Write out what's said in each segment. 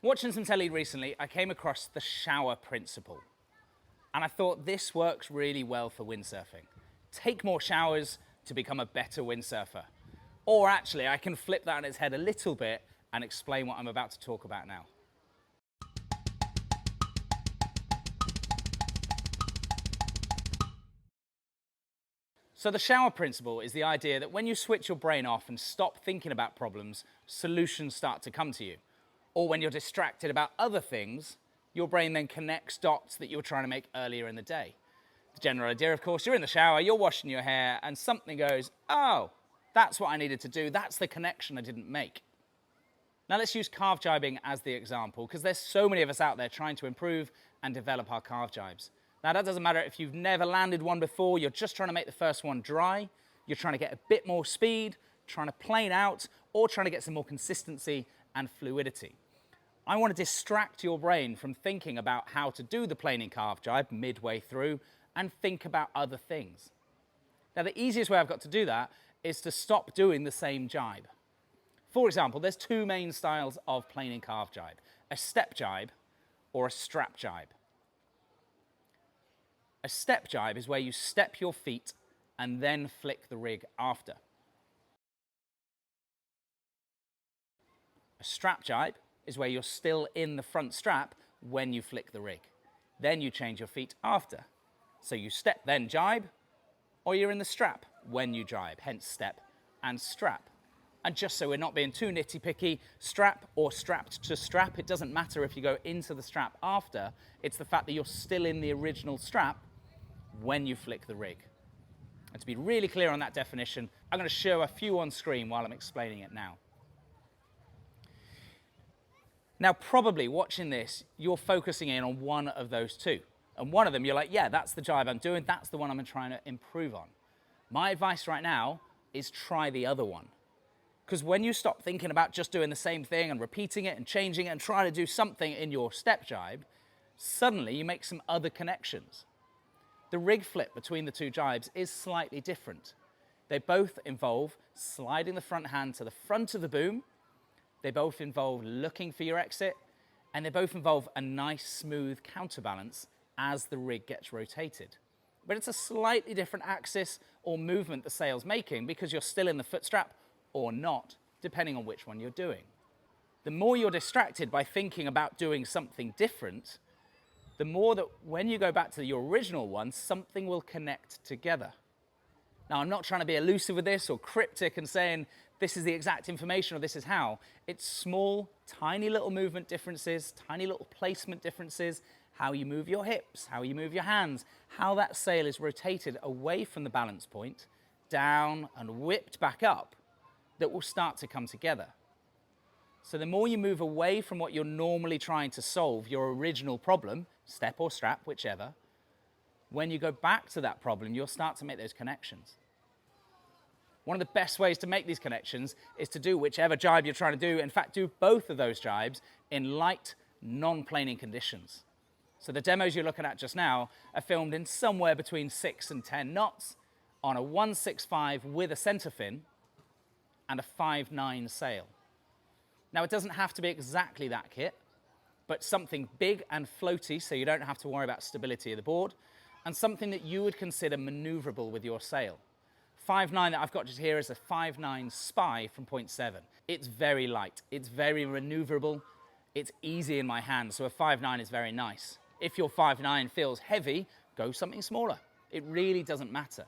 Watching some telly recently, I came across the shower principle. And I thought this works really well for windsurfing. Take more showers to become a better windsurfer. Or actually, I can flip that on its head a little bit and explain what I'm about to talk about now. So the shower principle is the idea that when you switch your brain off and stop thinking about problems, solutions start to come to you. Or when you're distracted about other things, your brain then connects dots that you were trying to make earlier in the day. The general idea, of course, you're in the shower, you're washing your hair, and something goes, oh, that's what I needed to do, that's the connection I didn't make. Now let's use carve gybing as the example, because there's so many of us out there trying to improve and develop our carve gybes. Now that doesn't matter if you've never landed one before, you're just trying to make the first one dry, you're trying to get a bit more speed, trying to plane out, or trying to get some more consistency and fluidity. I want to distract your brain from thinking about how to do the planing carve gybe midway through and think about other things. Now the easiest way I've got to do that is to stop doing the same gybe. For example, there's two main styles of planing carve gybe, a step gybe or a strap gybe. A step gybe is where you step your feet and then flick the rig after. A strap gybe is where you're still in the front strap when you flick the rig. Then you change your feet after. So you step then gybe, or you're in the strap when you gybe, hence step and strap. And just so we're not being too nitty-picky, strap or strapped to strap, it doesn't matter if you go into the strap after, it's the fact that you're still in the original strap when you flick the rig. And to be really clear on that definition, I'm going to show a few on screen while I'm explaining it now. Now, probably watching this, you're focusing in on one of those two. And one of them, you're like, yeah, that's the gybe I'm doing. That's the one I'm trying to improve on. My advice right now is try the other one. Because when you stop thinking about just doing the same thing and repeating it and changing it and trying to do something in your step gybe, suddenly you make some other connections. The rig flip between the two gybes is slightly different. They both involve sliding the front hand to the front of the boom. They both involve looking for your exit, and they both involve a nice smooth counterbalance as the rig gets rotated. But it's a slightly different axis or movement the sail's making because you're still in the foot strap or not, depending on which one you're doing. The more you're distracted by thinking about doing something different, the more that when you go back to your original one, something will connect together. Now, I'm not trying to be elusive with this or cryptic and saying this is the exact information or this is how. It's small, tiny little movement differences, tiny little placement differences, how you move your hips, how you move your hands, how that sail is rotated away from the balance point, down and whipped back up, that will start to come together. So the more you move away from what you're normally trying to solve, your original problem, step or strap, whichever, when you go back to that problem, you'll start to make those connections. One of the best ways to make these connections is to do whichever gybe you're trying to do. In fact, do both of those gybes in light, non-planing conditions. So the demos you're looking at just now are filmed in somewhere between 6 and 10 knots on a 165 with a center fin and a 5.9 sail. Now, it doesn't have to be exactly that kit, but something big and floaty so you don't have to worry about stability of the board, and something that you would consider maneuverable with your sail. 5.9 that I've got just here is a 5.9 Spy from 0.7. It's very light, it's very maneuverable, it's easy in my hand, so a 5.9 is very nice. If your 5.9 feels heavy, go something smaller. It really doesn't matter.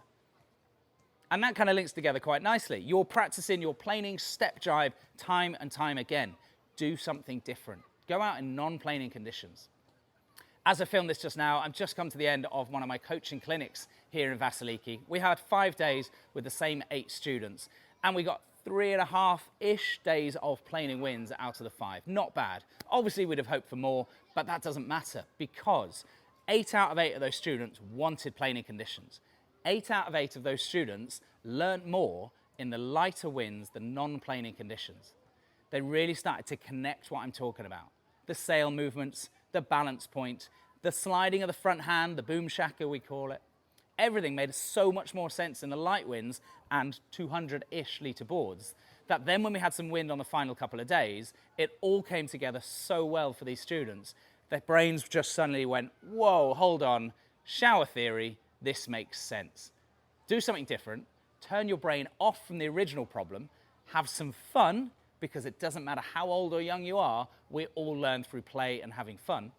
And that kind of links together quite nicely. You're practicing your planing step gybe time and time again. Do something different. Go out in non-planing conditions. As I filmed this just now, I've just come to the end of one of my coaching clinics here in Vasiliki. We had 5 days with the same 8 students, and we got 3.5-ish days of planing wins out of the 5. Not bad. Obviously, we'd have hoped for more, but that doesn't matter because 8 out of 8 of those students wanted planing conditions. 8 out of 8 of those students learnt more in the lighter winds, the non-planing conditions. They really started to connect what I'm talking about. The sail movements, the balance point, the sliding of the front hand, the boom shaka we call it. Everything made so much more sense in the light winds and 200-ish litre boards that then when we had some wind on the final couple of days, it all came together so well for these students. Their brains just suddenly went, whoa, hold on, shower theory, this makes sense. Do something different, turn your brain off from the original problem, have some fun, because it doesn't matter how old or young you are, we all learn through play and having fun,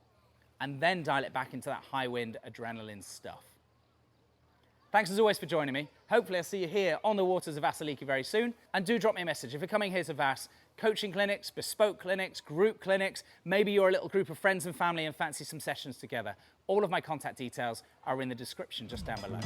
and then dial it back into that high wind adrenaline stuff. Thanks as always for joining me. Hopefully I'll see you here on the waters of Vasiliki very soon. And do drop me a message. If you're coming here to Vas, coaching clinics, bespoke clinics, group clinics, maybe you're a little group of friends and family and fancy some sessions together. All of my contact details are in the description just down below.